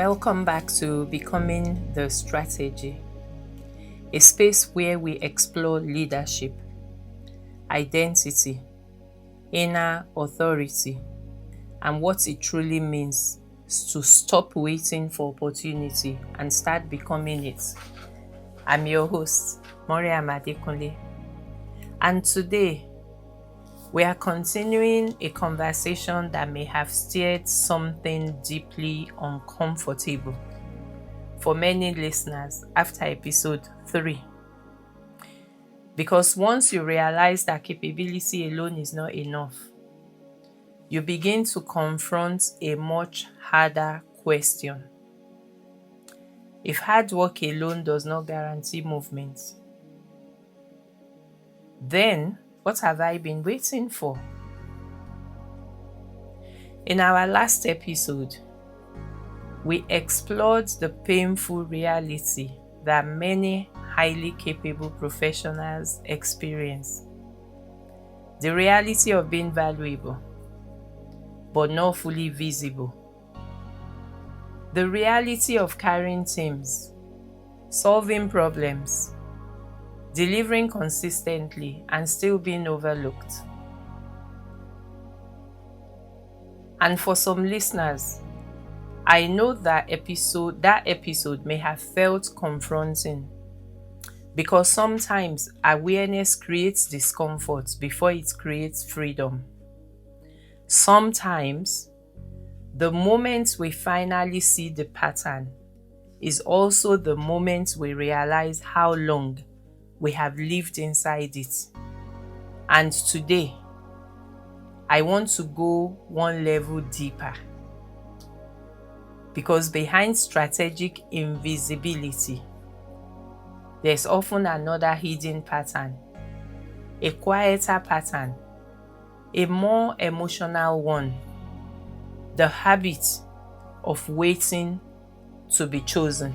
Welcome back to Becoming the Strategy, a space where we explore leadership, identity, inner authority, and what it truly means to stop waiting for opportunity and start becoming it. I'm your host, MoriamAdekunle, and today we are continuing a conversation that may have stirred something deeply uncomfortable for many listeners after episode 3. Because once you realize that capability alone is not enough, you begin to confront a much harder question. If hard work alone does not guarantee movement, then what have I been waiting for? In our last episode, we explored the painful reality that many highly capable professionals experience. The reality of being valuable, but not fully visible. The reality of carrying teams, solving problems, delivering consistently, and still being overlooked. And for some listeners, I know that episode may have felt confronting because sometimes awareness creates discomfort before it creates freedom. Sometimes the moment we finally see the pattern is also the moment we realize how long we have lived inside it. And today, I want to go one level deeper. Because behind strategic invisibility, there's often another hidden pattern, a quieter pattern, a more emotional one, the habit of waiting to be chosen.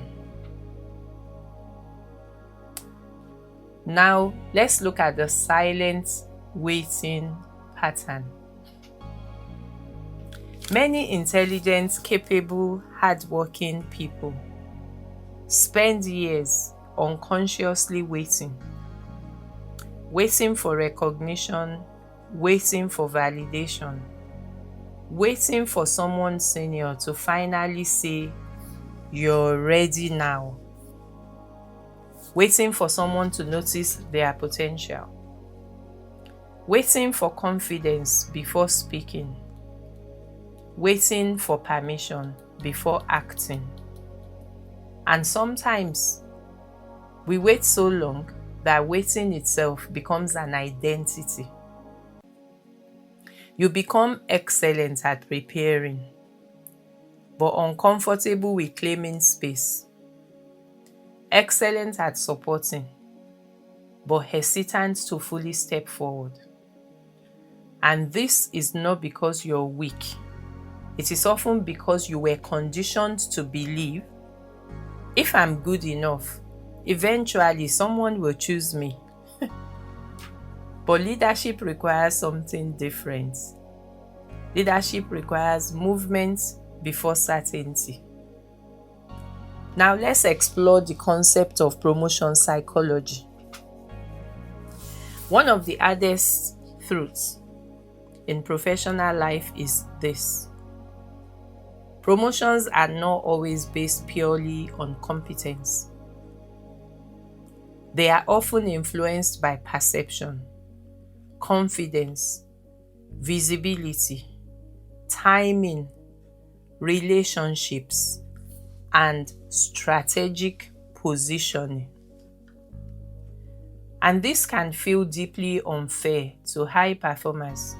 Now, let's look at the silent waiting pattern. Many intelligent, capable, hardworking people spend years unconsciously waiting for recognition, waiting for validation, waiting for someone senior to finally say, "You're ready now." Waiting for someone to notice their potential. Waiting for confidence before speaking. Waiting for permission before acting. And sometimes we wait so long that waiting itself becomes an identity. You become excellent at preparing, but uncomfortable with claiming space. Excellent at supporting, but hesitant to fully step forward. And this is not because you're weak. It is often because you were conditioned to believe, if I'm good enough, eventually someone will choose me. But leadership requires something different. Leadership requires movement before certainty. Now let's explore the concept of promotion psychology. One of the hardest truths in professional life is this: promotions are not always based purely on competence. They are often influenced by perception, confidence, visibility, timing, relationships, and strategic positioning. And this can feel deeply unfair to high performers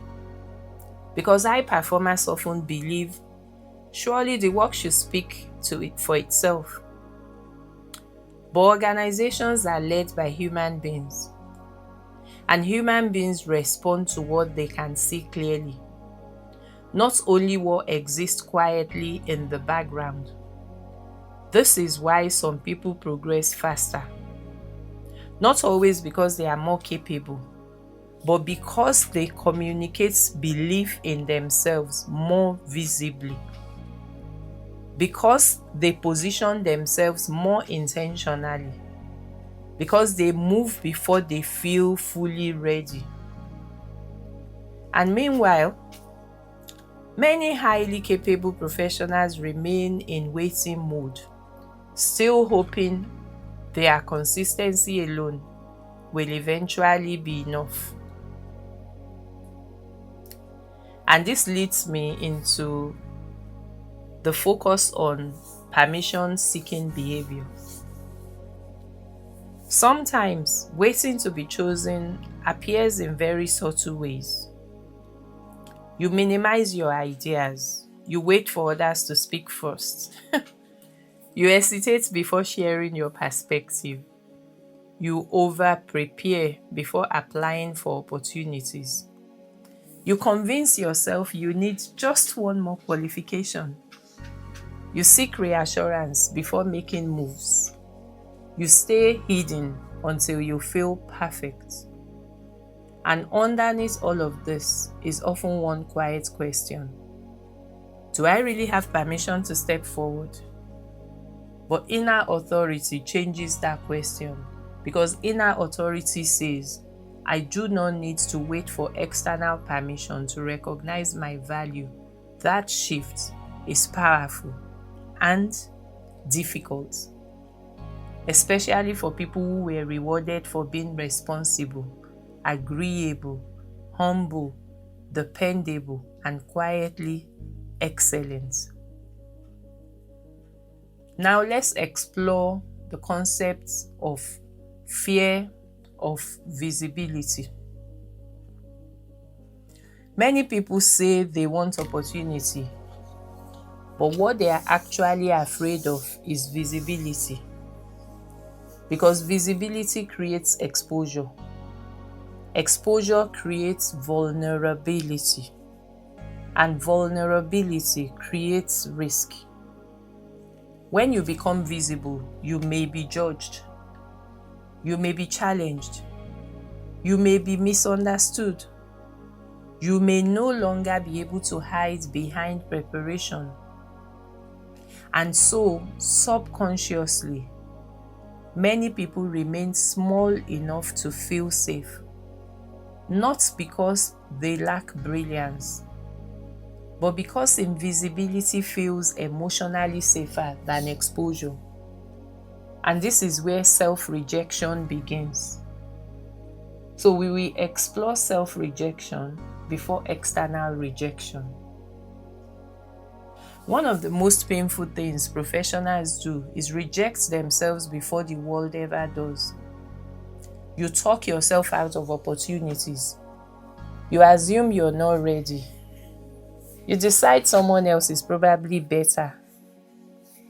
because high performers often believe, surely the work should speak to it for itself. But organizations are led by human beings, and human beings respond to what they can see clearly, not only what exists quietly in the background. This is why some people progress faster. Not always because they are more capable, but because they communicate belief in themselves more visibly. because they position themselves more intentionally, because they move before they feel fully ready. And meanwhile, many highly capable professionals remain in waiting mode, still hoping their consistency alone will eventually be enough. And this leads me into the focus on permission-seeking behaviour. Sometimes waiting to be chosen appears in very subtle ways. You minimize your ideas. You wait for others to speak first. You hesitate before sharing your perspective. You over-prepare before applying for opportunities. You convince yourself you need just one more qualification. You seek reassurance before making moves. You stay hidden until you feel perfect. And underneath all of this is often one quiet question. Do I really have permission to step forward? But inner authority changes that question, because inner authority says, I do not need to wait for external permission to recognize my value. That shift is powerful and difficult, especially for people who were rewarded for being responsible, agreeable, humble, dependable, and quietly excellent. Now let's explore the concept of fear of visibility. Many people say they want opportunity, but what they are actually afraid of is visibility. Because visibility creates exposure. Exposure creates vulnerability. And vulnerability creates risk. When you become visible, you may be judged. You may be challenged. You may be misunderstood. You may no longer be able to hide behind preparation. And so, subconsciously, many people remain small enough to feel safe. Not because they lack brilliance, but because invisibility feels emotionally safer than exposure. And this is where self-rejection begins. So we will explore self-rejection before external rejection. One of the most painful things professionals do is reject themselves before the world ever does. You talk yourself out of opportunities. You assume you're not ready. You decide someone else is probably better.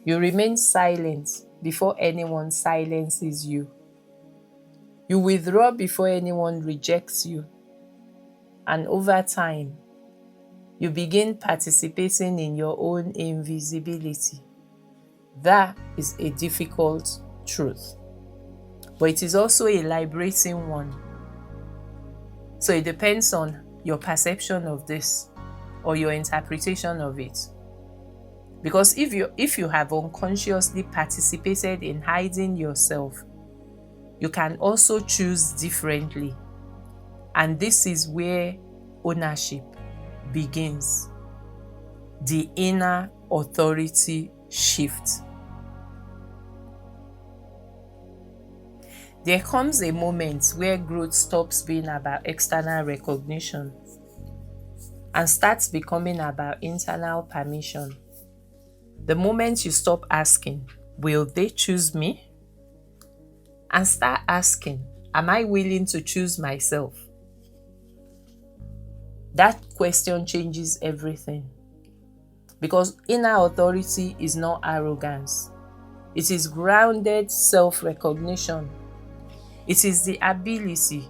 You remain silent before anyone silences you. You withdraw before anyone rejects you. And over time, you begin participating in your own invisibility. That is a difficult truth, but it is also a liberating one. So it depends on your perception of this or your interpretation of it. Because if you have unconsciously participated in hiding yourself, you can also choose differently. And this is where ownership begins. The inner authority shift. There comes a moment where growth stops being about external recognition and starts becoming about internal permission. The moment you stop asking, will they choose me? And start asking, am I willing to choose myself? That question changes everything. Because inner authority is not arrogance. It is grounded self-recognition. It is the ability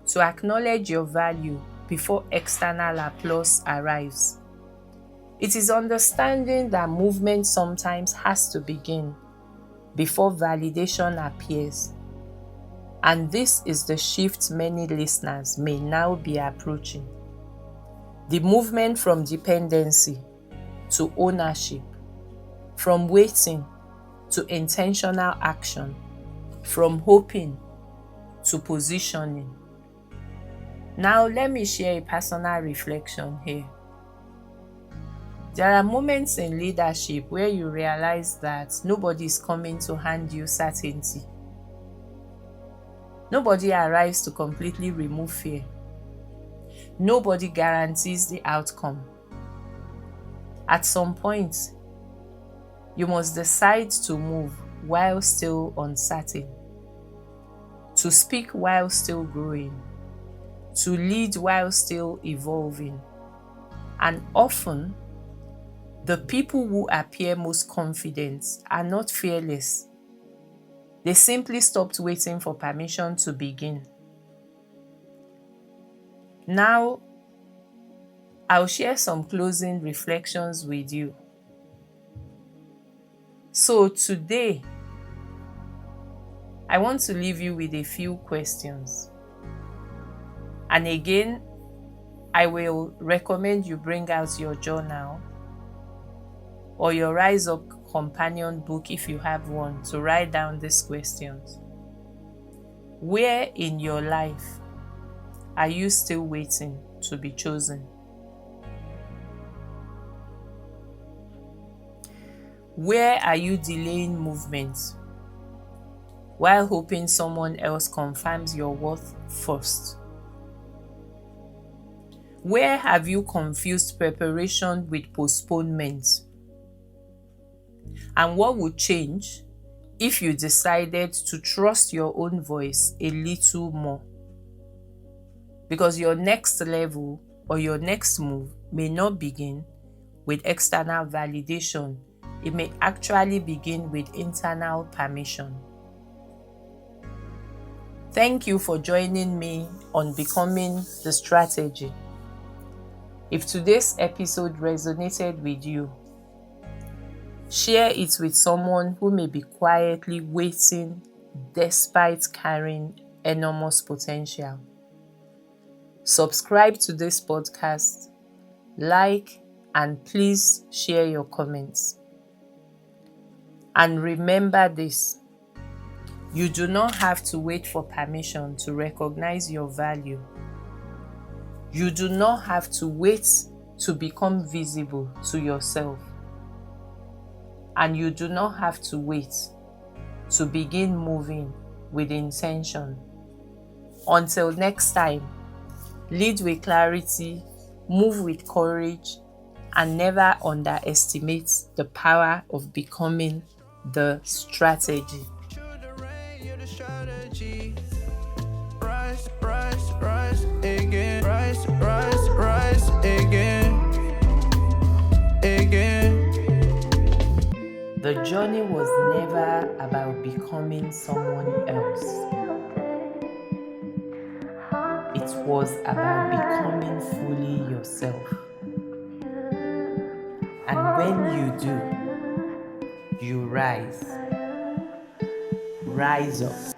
to acknowledge your value before external applause arrives. It is understanding that movement sometimes has to begin before validation appears. And this is the shift many listeners may now be approaching. The movement from dependency to ownership, from waiting to intentional action, from hoping to positioning. Now, let me share a personal reflection here. There are moments in leadership where you realize that nobody is coming to hand you certainty. Nobody arrives to completely remove fear. Nobody guarantees the outcome. At some point, you must decide to move while still uncertain, to speak while still growing, to lead while still evolving. And often, the people who appear most confident are not fearless. They simply stopped waiting for permission to begin. Now, I'll share some closing reflections with you. So today, I want to leave you with a few questions. And again, I will recommend you bring out your journal or your Rise Up companion book if you have one, to write down these questions. Where in your life are you still waiting to be chosen? Where are you delaying movement while hoping someone else confirms your worth first? Where have you confused preparation with postponement? And what would change if you decided to trust your own voice a little more? Because your next level or your next move may not begin with external validation. It may actually begin with internal permission. Thank you for joining me on Becoming the Strategy. If today's episode resonated with you, share it with someone who may be quietly waiting despite carrying enormous potential. Subscribe to this podcast, like, and please share your comments. And remember this: you do not have to wait for permission to recognize your value. You do not have to wait to become visible to yourself. And you do not have to wait to begin moving with intention. Until next time, lead with clarity, move with courage, and never underestimate the power of becoming the strategy. Rise, rise, rise again. Rise, rise, rise again. The journey was never about becoming someone else. It was about becoming fully yourself. And when you do, you rise. Rise up.